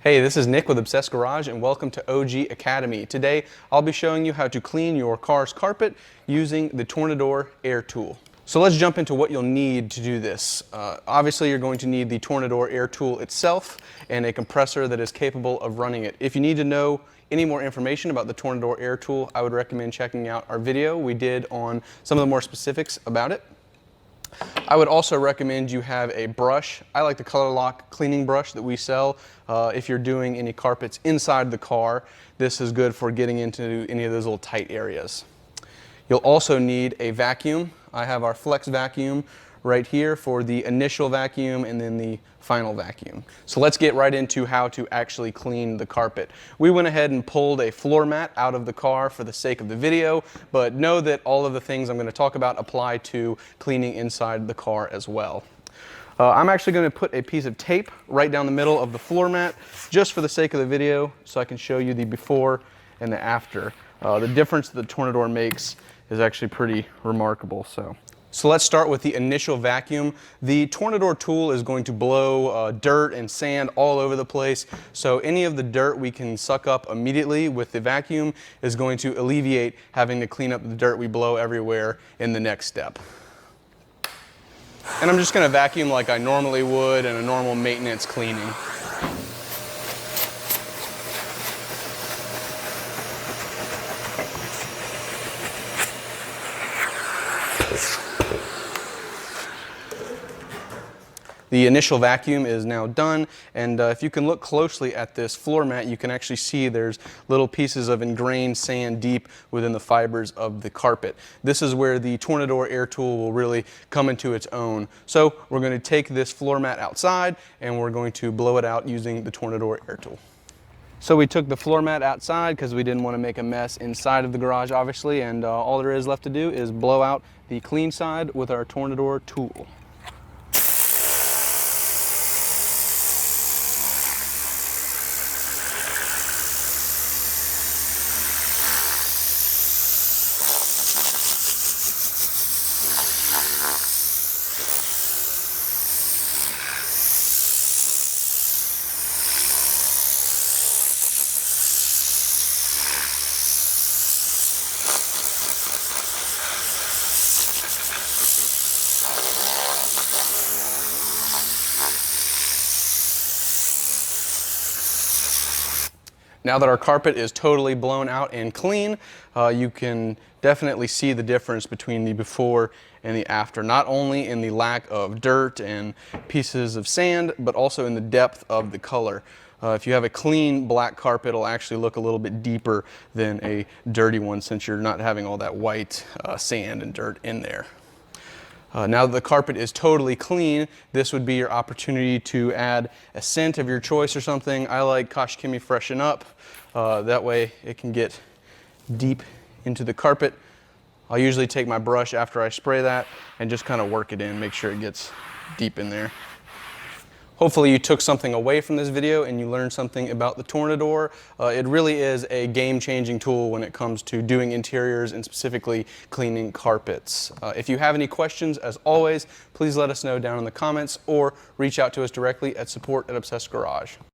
Hey, this is Nick with Obsessed Garage and welcome to OG Academy. Today I'll be showing you how to clean your car's carpet using the Tornador air tool. So let's jump into what you'll need to do this. Obviously you're going to need the Tornador air tool itself and a compressor that is capable of running it. If you need to know any more information about the Tornador air tool, I would recommend checking out our video we did on some of the more specifics about it. I would also recommend you have a brush. I like the Colourlock cleaning brush that we sell. If you're doing any carpets inside the car, this is good for getting into any of those little tight areas. You'll also need a vacuum. I have our Flex vacuum right here for the initial vacuum and then the final vacuum. So let's get right into how to actually clean the carpet. We went ahead and pulled a floor mat out of the car for the sake of the video, but know that all of the things I'm going to talk about apply to cleaning inside the car as well. I'm actually going to put a piece of tape right down the middle of the floor mat just for the sake of the video so I can show you the before and the after. The difference that the Tornador makes is actually pretty remarkable. So let's start with the initial vacuum. The Tornador tool is going to blow dirt and sand all over the place. So any of the dirt we can suck up immediately with the vacuum is going to alleviate having to clean up the dirt we blow everywhere in the next step. And I'm just going to vacuum like I normally would in a normal maintenance cleaning. The initial vacuum is now done, and if you can look closely at this floor mat, you can actually see there's little pieces of ingrained sand deep within the fibers of the carpet. This is where the Tornador air tool will really come into its own. So we're going to take this floor mat outside and we're going to blow it out using the Tornador air tool. So we took the floor mat outside because we didn't want to make a mess inside of the garage, obviously, and all there is left to do is blow out the clean side with our Tornador tool. Now that our carpet is totally blown out and clean, you can definitely see the difference between the before and the after, not only in the lack of dirt and pieces of sand, but also in the depth of the color. If you have a clean black carpet, it'll actually look a little bit deeper than a dirty one since you're not having all that white sand and dirt in there. Now that the carpet is totally clean, this would be your opportunity to add a scent of your choice or something. I like Koch-Chemie Freshen Up. That way it can get deep into the carpet. I'll usually take my brush after I spray that and just kind of work it in, make sure it gets deep in there. Hopefully you took something away from this video and you learned something about the Tornador. It really is a game-changing tool when it comes to doing interiors and specifically cleaning carpets. If you have any questions, as always, please let us know down in the comments or reach out to us directly at support@Obsessed Garage.